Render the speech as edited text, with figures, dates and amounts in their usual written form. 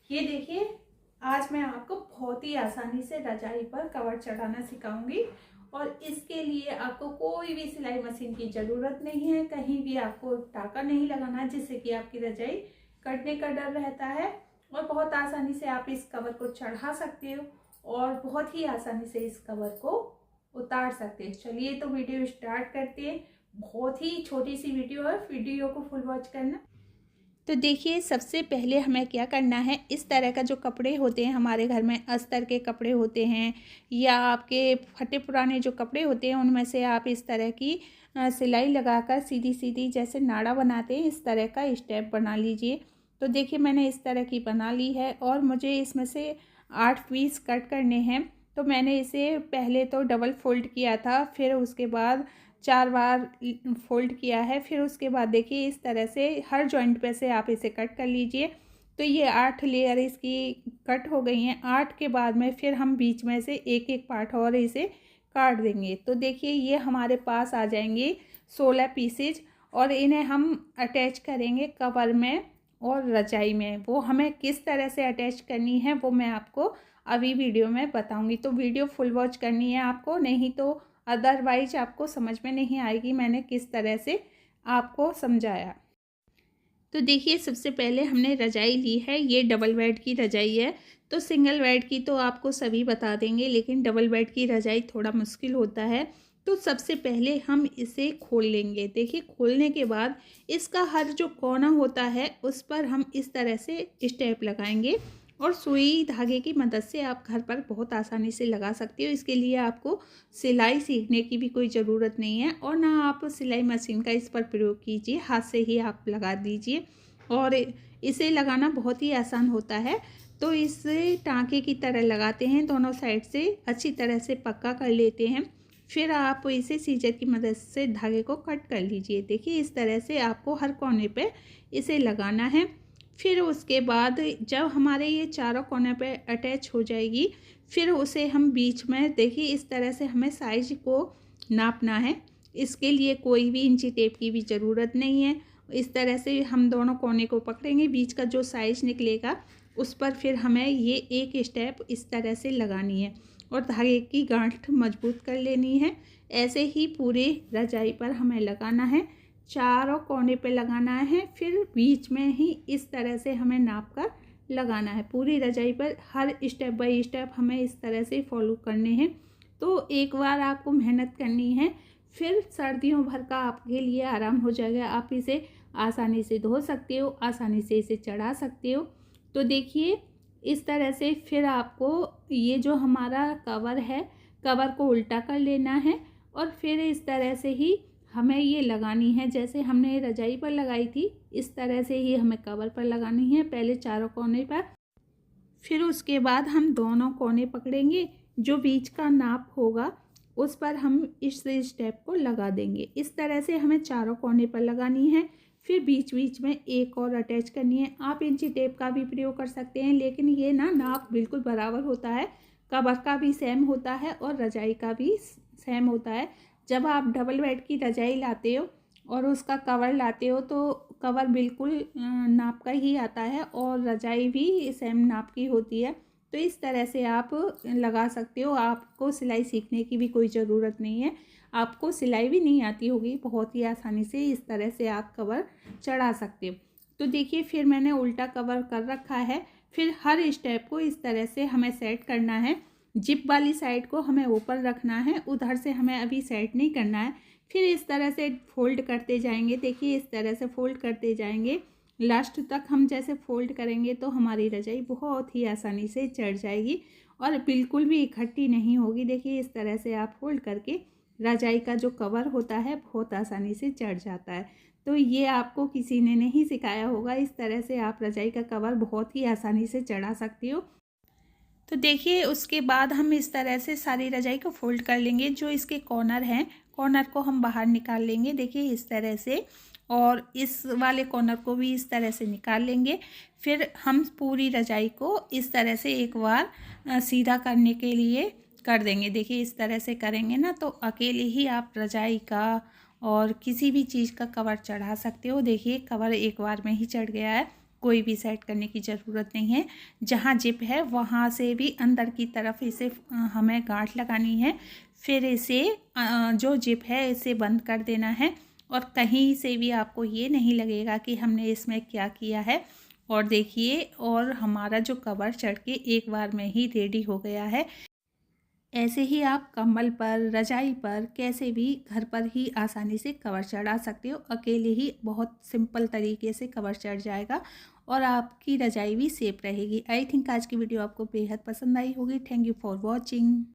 ये देखिए, आज मैं आपको बहुत ही आसानी से रजाई पर कवर चढ़ाना सिखाऊंगी। और इसके लिए आपको कोई भी सिलाई मशीन की ज़रूरत नहीं है, कहीं भी आपको टाका नहीं लगाना जिससे कि आपकी रजाई कटने का डर रहता है। और बहुत आसानी से आप इस कवर को चढ़ा सकते हो और बहुत ही आसानी से इस कवर को उतार सकते हैं। चलिए तो वीडियो स्टार्ट करते हैं। बहुत ही छोटी सी वीडियो है, वीडियो को फुल वॉच करना। तो देखिए, सबसे पहले हमें क्या करना है, इस तरह का जो कपड़े होते हैं हमारे घर में, अस्तर के कपड़े होते हैं या आपके फटे पुराने जो कपड़े होते हैं, उनमें से आप इस तरह की सिलाई लगाकर सीधी सीधी जैसे नाड़ा बनाते हैं इस तरह का स्टेप बना लीजिए। तो देखिए, मैंने इस तरह की बना ली है और मुझे इसमें से 8 पीस कट करने हैं। तो मैंने इसे पहले तो डबल फोल्ड किया था, फिर उसके बाद 4 बार फोल्ड किया है। फिर उसके बाद देखिए, इस तरह से हर जॉइंट पे से आप इसे कट कर लीजिए। तो ये 8 लेयर इसकी कट हो गई हैं। 8 के बाद में फिर हम बीच में से एक एक पार्ट और इसे काट देंगे। तो देखिए, ये हमारे पास आ जाएंगे 16 पीसेज और इन्हें हम अटैच करेंगे कवर में और रजाई में। वो हमें किस तरह से अटैच करनी है वो मैं आपको अभी वीडियो में बताऊंगी। तो वीडियो फुल वॉच करनी है आपको, नहीं तो अदरवाइज आपको समझ में नहीं आएगी मैंने किस तरह से आपको समझाया। तो देखिए, सबसे पहले हमने रजाई ली है, ये डबल बेड की रजाई है। तो सिंगल बेड की तो आपको सभी बता देंगे, लेकिन डबल बेड की रजाई थोड़ा मुश्किल होता है। तो सबसे पहले हम इसे खोल लेंगे। देखिए, खोलने के बाद इसका हर जो कोना होता है उस पर हम इस तरह से स्टेप लगाएंगे और सुई धागे की मदद से आप घर पर बहुत आसानी से लगा सकते हो। इसके लिए आपको सिलाई सीखने की भी कोई ज़रूरत नहीं है और ना आप सिलाई मशीन का इस पर प्रयोग कीजिए, हाथ से ही आप लगा दीजिए। और इसे लगाना बहुत ही आसान होता है। तो इसे टाँके की तरह लगाते हैं, दोनों साइड से अच्छी तरह से पक्का कर लेते हैं। फिर आप इसे सीजर की मदद से धागे को कट कर लीजिए। देखिए, इस तरह से आपको हर कोने पे इसे लगाना है। फिर उसके बाद जब हमारे ये चारों कोने पे अटैच हो जाएगी, फिर उसे हम बीच में, देखिए इस तरह से हमें साइज को नापना है। इसके लिए कोई भी इंची टेप की भी ज़रूरत नहीं है। इस तरह से हम दोनों कोने को पकड़ेंगे, बीच का जो साइज निकलेगा उस पर फिर हमें ये एक स्टेप इस तरह से लगानी है और धागे की गांठ मजबूत कर लेनी है। ऐसे ही पूरे रजाई पर हमें लगाना है, चारों कोने पे लगाना है। फिर बीच में ही इस तरह से हमें नाप कर लगाना है। पूरी रजाई पर हर स्टेप बाय स्टेप हमें इस तरह से फॉलो करने हैं। तो एक बार आपको मेहनत करनी है, फिर सर्दियों भर का आपके लिए आराम हो जाएगा। आप इसे आसानी से धो सकते हो, आसानी से इसे चढ़ा सकते हो। तो देखिए, इस तरह से फिर आपको ये जो हमारा कवर है, कवर को उल्टा कर लेना है और फिर इस तरह से ही हमें ये लगानी है। जैसे हमने रजाई पर लगाई थी, इस तरह से ही हमें कवर पर लगानी है, पहले चारों कोने पर। फिर उसके बाद हम दोनों कोने पकड़ेंगे, जो बीच का नाप होगा उस पर हम इस स्टेप को लगा देंगे। इस तरह से हमें चारों कोने पर लगानी है। फिर बीच बीच में एक और अटैच करनी है। आप इंची टेप का भी प्रयोग कर सकते हैं, लेकिन ये ना नाप बिल्कुल बराबर होता है, कवर का भी सेम होता है और रजाई का भी सेम होता है। जब आप डबल बेड की रजाई लाते हो और उसका कवर लाते हो तो कवर बिल्कुल नाप का ही आता है और रजाई भी सेम नाप की होती है। तो इस तरह से आप लगा सकते हो। आपको सिलाई सीखने की भी कोई ज़रूरत नहीं है, आपको सिलाई भी नहीं आती होगी, बहुत ही आसानी से इस तरह से आप कवर चढ़ा सकते हो। तो देखिए, फिर मैंने उल्टा कवर कर रखा है। फिर हर स्टेप को इस तरह से हमें सेट करना है। जिप वाली साइड को हमें ऊपर रखना है, उधर से हमें अभी सेट नहीं करना है। फिर इस तरह से फोल्ड करते जाएंगे। देखिए, इस तरह से फोल्ड करते जाएंगे, लास्ट तक हम जैसे फोल्ड करेंगे तो हमारी रजाई बहुत ही आसानी से चढ़ जाएगी और बिल्कुल भी इकट्ठी नहीं होगी। देखिए, इस तरह से आप फोल्ड करके रजाई का जो कवर होता है बहुत आसानी से चढ़ जाता है। तो ये आपको किसी ने नहीं सिखाया होगा, इस तरह से आप रजाई का कवर बहुत ही आसानी से चढ़ा सकती हो। तो देखिए, उसके बाद हम इस तरह से सारी रजाई को फोल्ड कर लेंगे। जो इसके कॉर्नर हैं, कॉर्नर को हम बाहर निकाल लेंगे, देखिए इस तरह से। और इस वाले कॉर्नर को भी इस तरह से निकाल लेंगे। फिर हम पूरी रजाई को इस तरह से एक बार सीधा करने के लिए कर देंगे। देखिए, इस तरह से करेंगे ना तो अकेले ही आप रजाई का और किसी भी चीज़ का कवर चढ़ा सकते हो। देखिए, कवर एक बार में ही चढ़ गया है। कोई भी सेट करने की ज़रूरत नहीं है। जहाँ जिप है वहाँ से भी अंदर की तरफ इसे हमें गांठ लगानी है। फिर इसे जो जिप है इसे बंद कर देना है और कहीं से भी आपको ये नहीं लगेगा कि हमने इसमें क्या किया है। और देखिए, और हमारा जो कवर चढ़ के एक बार में ही रेडी हो गया है। ऐसे ही आप कंबल पर, रजाई पर, कैसे भी घर पर ही आसानी से कवर चढ़ा सकते हो। अकेले ही बहुत सिंपल तरीके से कवर चढ़ जाएगा और आपकी रजाई भी सेफ रहेगी। आई थिंक आज की वीडियो आपको बेहद पसंद आई होगी। Thank you for watching.